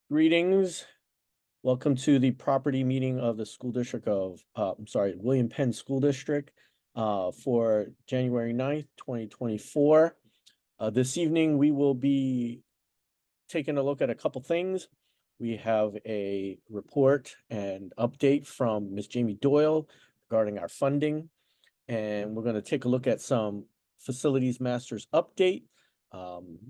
Greetings. Welcome to the property meeting of the school district of, William Penn School District for January 9th, 2024. This evening, we will be taking a look at a couple things. We have a report and update from Ms. Jamie Doyle regarding our funding. And we're going to take a look at some facilities masters update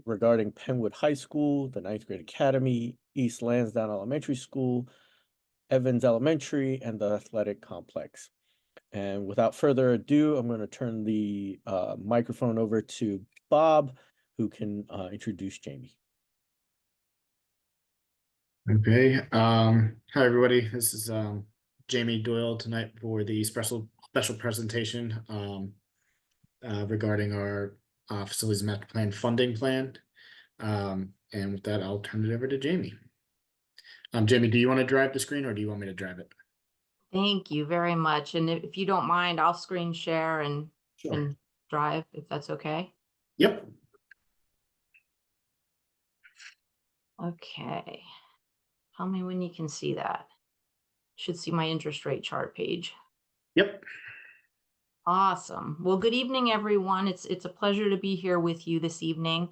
regarding Penwood High School, the ninth grade academy, East Lansdowne Elementary School, Evans Elementary, and the athletic complex. And without further ado, I'm going to turn the microphone over to Bob, who can introduce Jamie. Okay. Hi everybody. This is Jamie Doyle tonight for the special presentation regarding our facilities master plan funding plan. And with that, I'll turn it over to Jamie. Jamie, do you want to drive the screen or do you want me to drive it? Thank you very much. And if you don't mind, I'll screen share and drive if that's okay. Yep. Okay. Tell me when you can see that. Should see my interest rate chart page. Yep. Awesome. Well, good evening, everyone. It's a pleasure to be here with you this evening.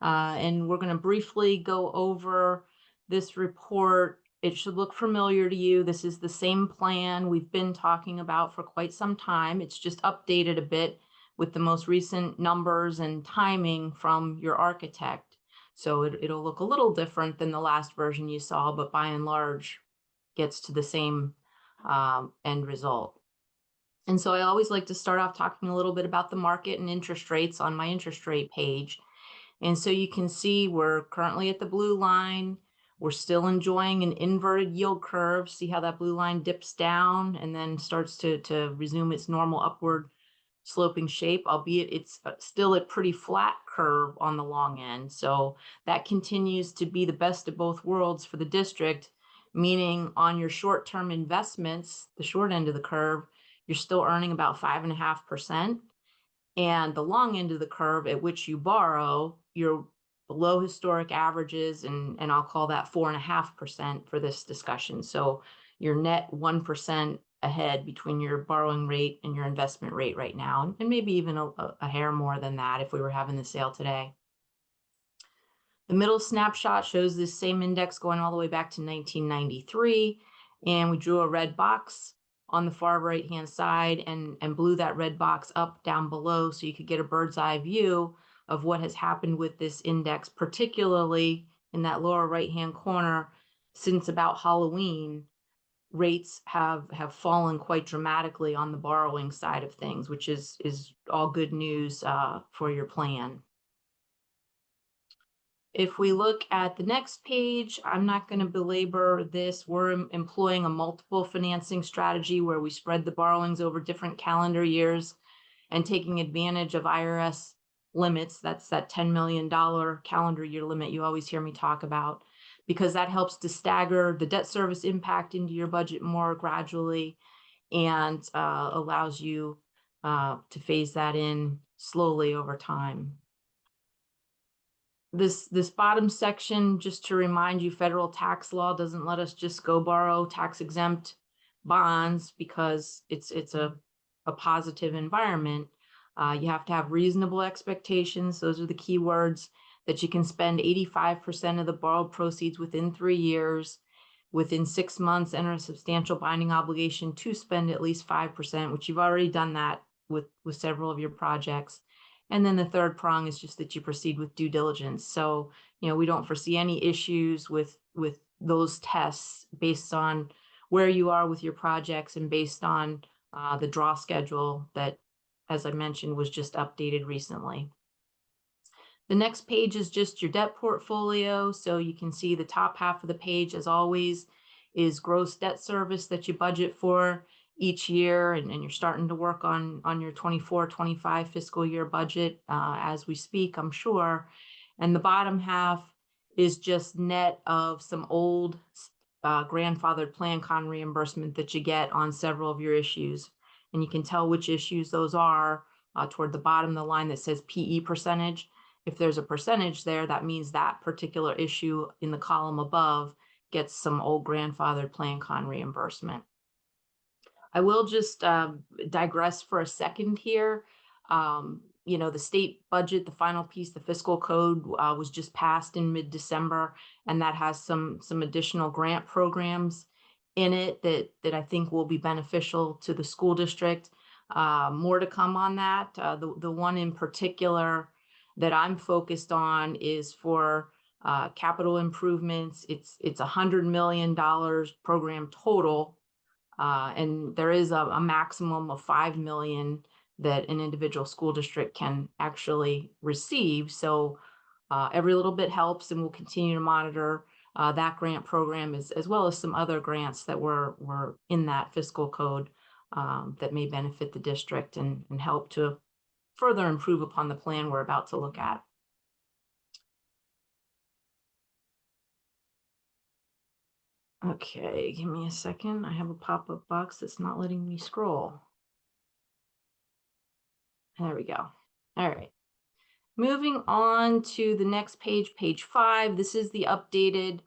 And we're going to briefly go over this report. It should look familiar to you. This is the same plan we've been talking about for quite some time. It's just updated a bit with the most recent numbers and timing from your architect. So it'll look a little different than the last version you saw, but by and large gets to the same end result. And so I always like to start off talking a little bit about the market and interest rates on my interest rate page. And so you can see we're currently at the blue line. We're still enjoying an inverted yield curve. See how that blue line dips down and then starts to resume its normal upward sloping shape, albeit it's still a pretty flat curve on the long end. So that continues to be the best of both worlds for the district, meaning on your short-term investments, the short end of the curve, you're still earning about 5.5%. And the long end of the curve at which you borrow, you're below historic averages, and I'll call that 4.5% for this discussion. So you're net 1% ahead between your borrowing rate and your investment rate right now, and maybe even a hair more than that if we were having the sale today. The middle snapshot shows this same index going all the way back to 1993, and we drew a red box on the far right hand side and blew that red box up down below so you could get a bird's eye view of what has happened with this index, particularly in that lower right hand corner. Since about Halloween, rates have fallen quite dramatically on the borrowing side of things, which is all good news for your plan. If we look at the next page, I'm not going to belabor this. We're employing a multiple financing strategy where we spread the borrowings over different calendar years and taking advantage of IRS limits. That's that $10 million calendar year limit you always hear me talk about, because that helps to stagger the debt service impact into your budget more gradually and allows you to phase that in slowly over time. This bottom section, just to remind you, federal tax law doesn't let us just go borrow tax exempt bonds because it's a positive environment. You have to have reasonable expectations. Those are the key words, that you can spend 85% of the borrowed proceeds within 3 years. Within 6 months, enter a substantial binding obligation to spend at least 5%, which you've already done that with several of your projects. And then the third prong is just that you proceed with due diligence. So, we don't foresee any issues with those tests based on where you are with your projects and based on the draw schedule that, as I mentioned, was just updated recently. The next page is just your debt portfolio. So you can see the top half of the page, as always, is gross debt service that you budget for each year, and you're starting to work on your 24-25 fiscal year budget as we speak, I'm sure. And the bottom half is just net of some old grandfathered PlanCon reimbursement that you get on several of your issues. And you can tell which issues those are toward the bottom of the line that says PE percentage. If there's a percentage there, that means that particular issue in the column above gets some old grandfathered Plan Con reimbursement. I will just digress for a second here. You know, the state budget, the final piece, the fiscal code was just passed in mid-December, and that has some additional grant programs in it that I think will be beneficial to the school district. More to come on that. The one in particular that I'm focused on is for capital improvements. It's $100 million program total. And there is a maximum of 5 million that an individual school district can actually receive. So every little bit helps, and we'll continue to monitor that grant program as well as some other grants that were in that fiscal code that may benefit the district and help to further improve upon the plan we're about to look at. Okay, give me a second. I have a pop-up box that's not letting me scroll. There we go. All right. Moving on to the next page, page 5. This is the updated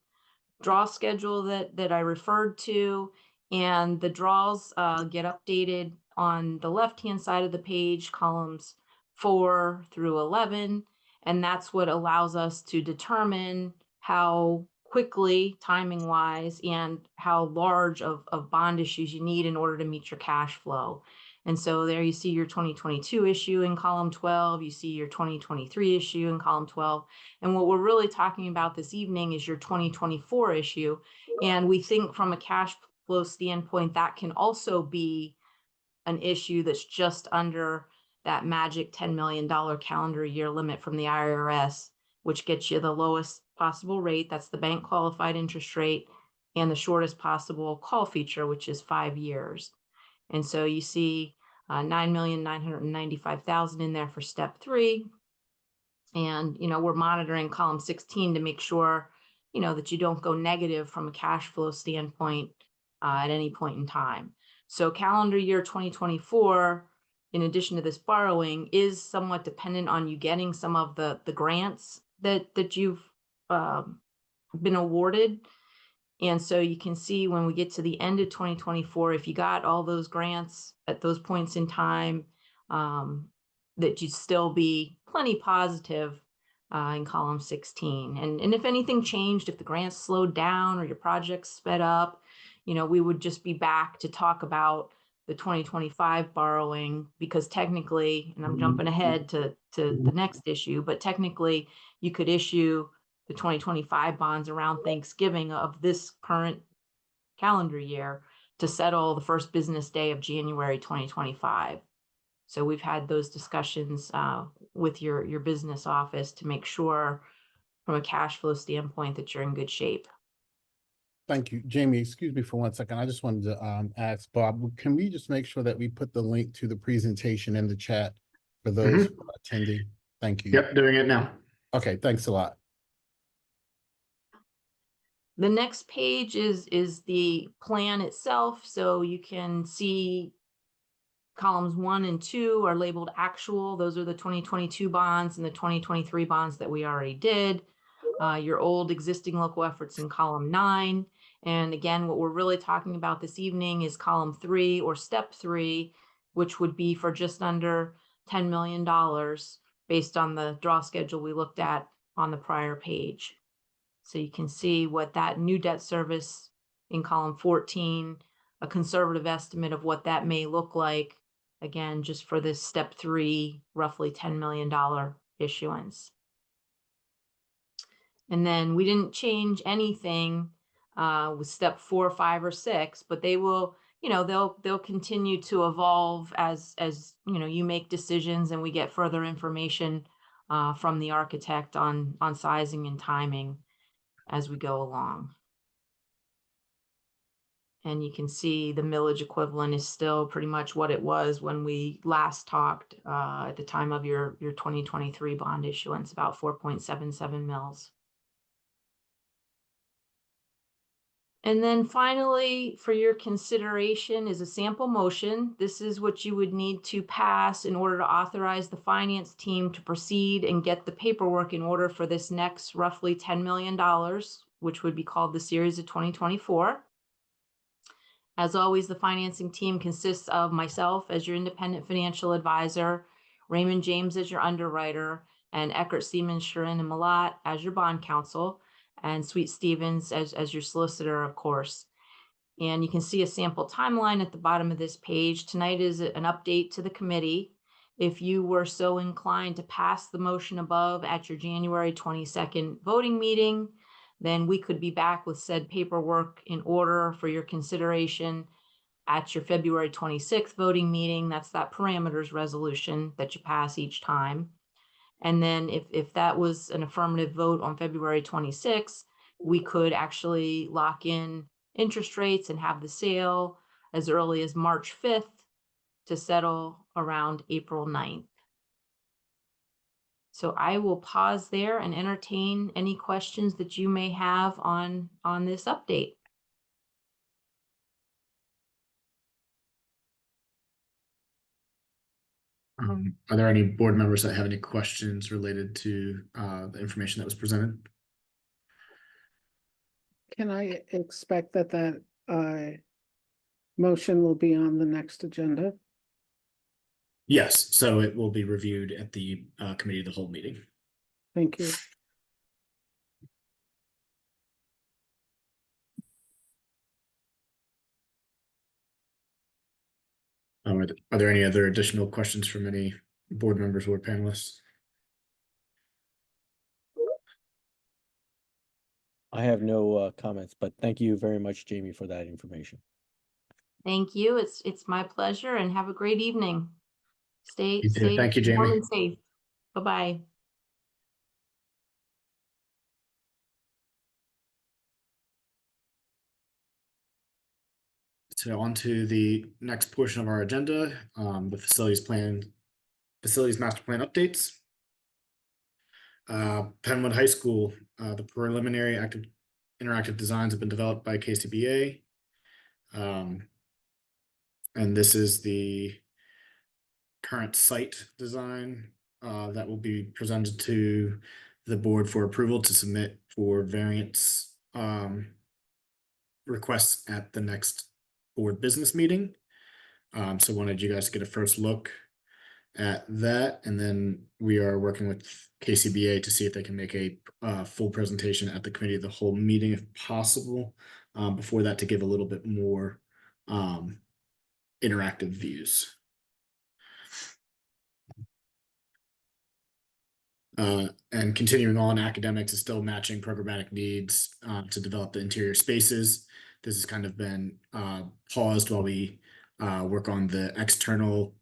draw schedule that I referred to, and the draws get updated on the left-hand side of the page, columns 4 through 11, and that's what allows us to determine how quickly, timing-wise, and how large of bond issues you need in order to meet your cash flow. And so there you see your 2022 issue in column 12, you see your 2023 issue in column 12. And what we're really talking about this evening is your 2024 issue. And we think from a cash flow standpoint, that can also be an issue that's just under that magic $10 million calendar year limit from the IRS, which gets you the lowest possible rate. That's the bank qualified interest rate, and the shortest possible call feature, which is 5 years. And so you see $9,995,000 in there for step 3. And, you know, we're monitoring column 16 to make sure, you know, that you don't go negative from a cash flow standpoint at any point in time. So calendar year 2024, in addition to this borrowing, is somewhat dependent on you getting some of the grants that you've been awarded. And so you can see when we get to the end of 2024, if you got all those grants at those points in time, that you'd still be plenty positive in column 16. And if anything changed, if the grants slowed down or your projects sped up, you know, we would just be back to talk about the 2025 borrowing, because technically, and I'm jumping ahead to the next issue, but technically you could issue the 2025 bonds around Thanksgiving of this current calendar year to settle the first business day of January 2025. So we've had those discussions with your business office to make sure from a cash flow standpoint that you're in good shape. Thank you. Jamie, excuse me for 1 second. I just wanted to ask Bob, can we just make sure that we put the link to the presentation in the chat for those who are attending? Thank you. Yep, doing it now. Okay, thanks a lot. The next page is the plan itself. So you can see columns 1 and 2 are labeled actual. Those are the 2022 bonds and the 2023 bonds that we already did. Your old existing local efforts in column 9. And again, what we're really talking about this evening is column 3 or step 3, which would be for just under $10 million based on the draw schedule we looked at on the prior page. So you can see what that new debt service in column 14, a conservative estimate of what that may look like, again, just for this step 3, roughly $10 million issuance. And then we didn't change anything with step 4, 5, or 6, but they will, you know, they'll continue to evolve as you know, you make decisions and we get further information from the architect on sizing and timing as we go along. And you can see the millage equivalent is still pretty much what it was when we last talked at the time of your 2023 bond issuance, about 4.77 mils. And then finally, for your consideration is a sample motion. This is what you would need to pass in order to authorize the finance team to proceed and get the paperwork in order for this next roughly $10 million which would be called the Series of 2024. As always, the financing team consists of myself as your independent financial advisor, Raymond James as your underwriter, and Eckert, Siemens, Sharin, and Malat as your bond counsel, and Sweet Stevens as your solicitor, of course. And you can see a sample timeline at the bottom of this page. Tonight is an update to the committee. If you were so inclined to pass the motion above at your January 22nd voting meeting, then we could be back with said paperwork in order for your consideration at your February 26th voting meeting. That's that parameters resolution that you pass each time. And then if that was an affirmative vote on February 26th, we could actually lock in interest rates and have the sale as early as March 5th to settle around April 9th. So I will pause there and entertain any questions that you may have on this update. Are there any board members that have any questions related to the information that was presented? Can I expect that motion will be on the next agenda? Yes, so it will be reviewed at the committee of the whole meeting. Thank you. Are there any other additional questions from any board members or panelists? I have no comments, but thank you very much, Jamie, for that information. Thank you. It's my pleasure, and have a great evening. Stay You too. safe. Thank you, warm Jamie. and safe. Bye-bye. So on to the next portion of our agenda, the facilities master plan updates. Penwood High School, the preliminary interactive designs have been developed by KCBA. And this is the current site design that will be presented to the board for approval to submit for variance requests at the next board business meeting. So wanted you guys to get a first look at that, and then we are working with KCBA to see if they can make a full presentation at the committee of the whole meeting if possible. Before that, to give a little bit more interactive views. And continuing on, academics is still matching programmatic needs to develop the interior spaces. This has kind of been paused while we work on the external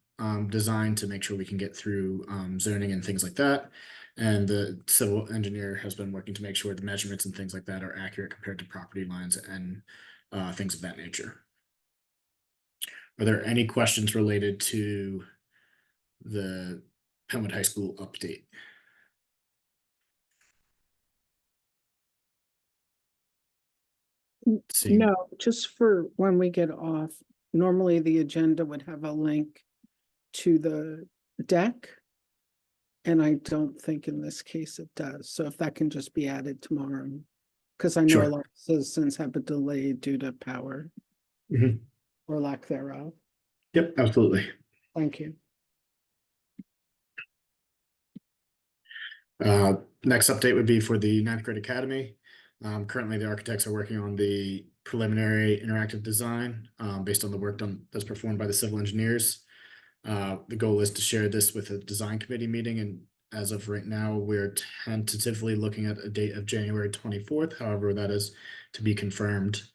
design to make sure we can get through zoning and things like that. And the civil engineer has been working to make sure the measurements and things like that are accurate compared to property lines and things of that nature. Are there any questions related to the Penwood High School update? Seeing- No, just for when we get off, normally the agenda would have a link to the deck. And I don't think in this case it does. So if that can just be added tomorrow. Because I know Sure. a lot of citizens have a delay due to power Mhm. or lack thereof. Yep, absolutely. Thank you. Next update would be for the Ninth Grade Academy. Currently, the architects are working on the preliminary interactive design based on the work done that's performed by the civil engineers. The goal is to share this with a design committee meeting, and as of right now, we're tentatively looking at a date of January 24th. However, that is to be confirmed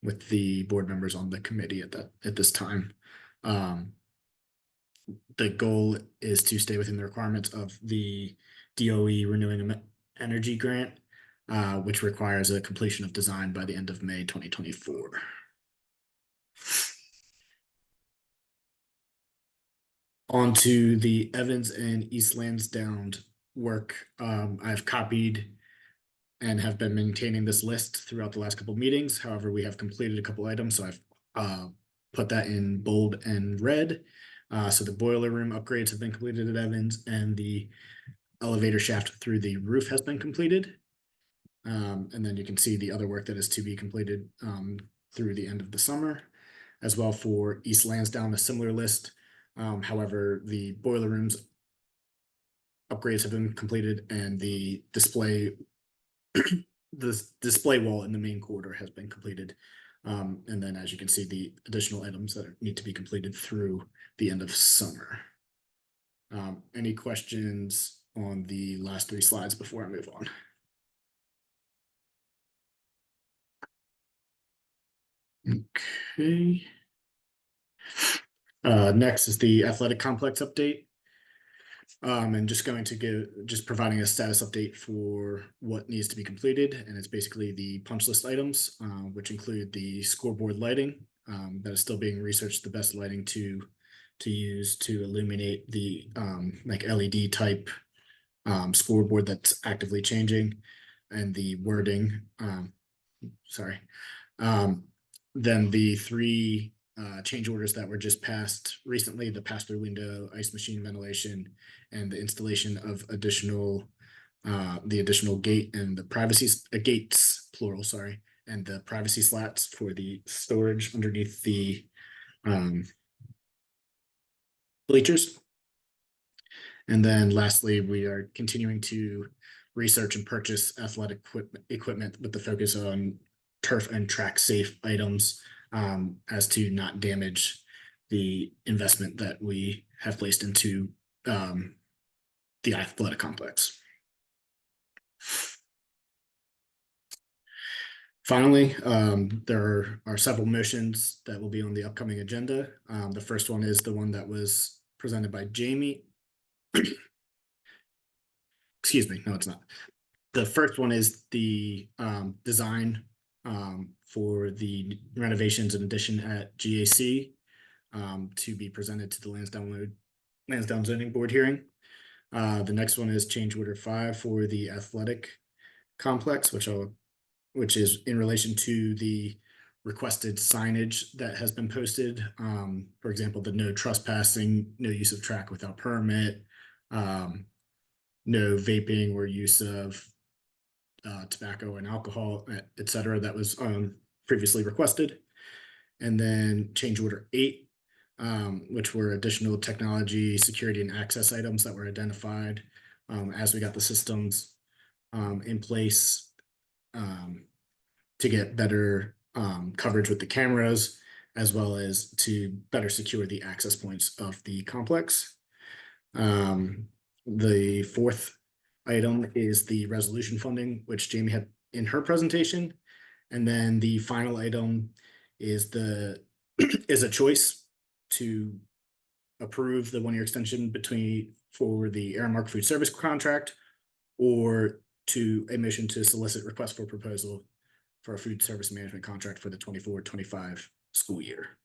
with the board members on the committee at this time. The goal is to stay within the requirements of the DOE Renewing Energy Grant, which requires a completion of design by the end of May 2024. On to the Evans and East Lansdowne work. I've copied and have been maintaining this list throughout the last couple of meetings. However, we have completed a couple items, so I've put that in bold and red. So the boiler room upgrades have been completed at Evans, and the elevator shaft through the roof has been completed. And then you can see the other work that is to be completed through the end of the summer. As well for East Lansdowne, a similar list. However, the boiler rooms upgrades have been completed and the display wall in the main corridor has been completed. And then as you can see, the additional items that need to be completed through the end of summer. Any questions on the last 3 slides before I move on? Okay. Next is the athletic complex update. And just providing a status update for what needs to be completed. And it's basically the punch list items, which include the scoreboard lighting that is still being researched, the best lighting to use to illuminate the like LED type scoreboard that's actively changing, and the wording. Then the 3 change orders that were just passed recently: the pass-through window, ice machine ventilation, and the installation of the additional gate and the privacy gates, plural, sorry, and the privacy slats for the storage underneath the bleachers. And then lastly, we are continuing to research and purchase athletic equipment with the focus on turf and track safe items, as to not damage the investment that we have placed into the athletic complex. Finally, there are several motions that will be on the upcoming agenda. The first one is the one that was presented by Jamie. Excuse me, no, it's not. The first one is the design for the renovations and addition at GAC to be presented to the Lansdowne Zoning Board hearing. The next one is change order 5 for the athletic complex, which is in relation to the requested signage that has been posted. For example, the no trespassing, no use of track without permit, no vaping or use of tobacco and alcohol, etc. That was previously requested. And then change order 8, which were additional technology, security, and access items that were identified as we got the systems in place to get better coverage with the cameras, as well as to better secure the access points of the complex. The 4th item is the resolution funding, which Jamie had in her presentation. And then the final item is a choice to approve the 1-year extension for the Aramark food service contract, or to a motion to solicit request for proposal for a food service management contract for the 24-25 school year.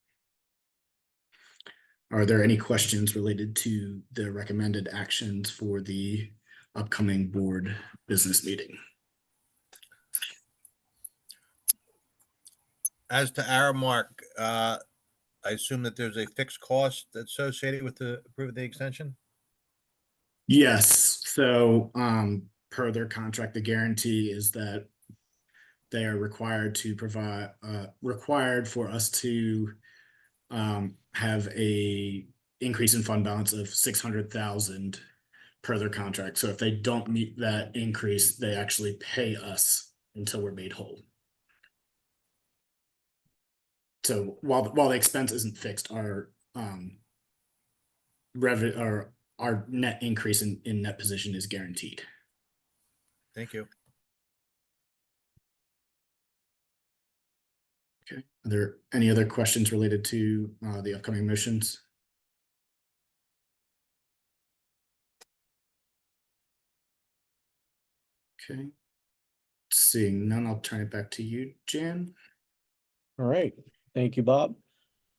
Are there any questions related to the recommended actions for the upcoming board business meeting? As to Aramark, I assume that there's a fixed cost associated with the extension? Yes. So per their contract, the guarantee is that they are required to provide, required for us to have a increase in fund balance of 600,000 per their contract. So if they don't meet that increase, they actually pay us until we're made whole. So while the expense isn't fixed, our revenue or our net increase in net position is guaranteed. Thank you. Okay. Are there any other questions related to the upcoming motions? Okay. Seeing none, I'll turn it back to you, Jan. All right, thank you, Bob.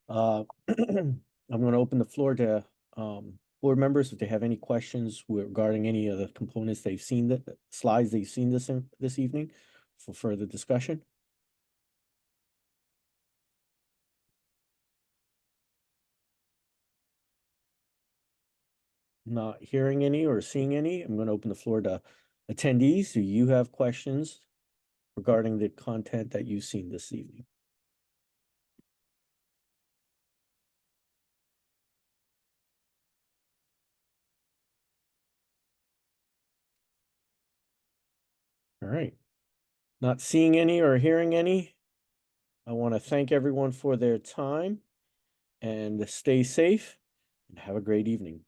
I'm going to open the floor to board members if they have any questions regarding any of the components they've seen, the slides they've seen this evening for further discussion. Not hearing any or seeing any, I'm going to open the floor to attendees. Do you have questions regarding the content that you've seen this evening. All right. Not seeing any or hearing any. I want to thank everyone for their time and stay safe and have a great evening.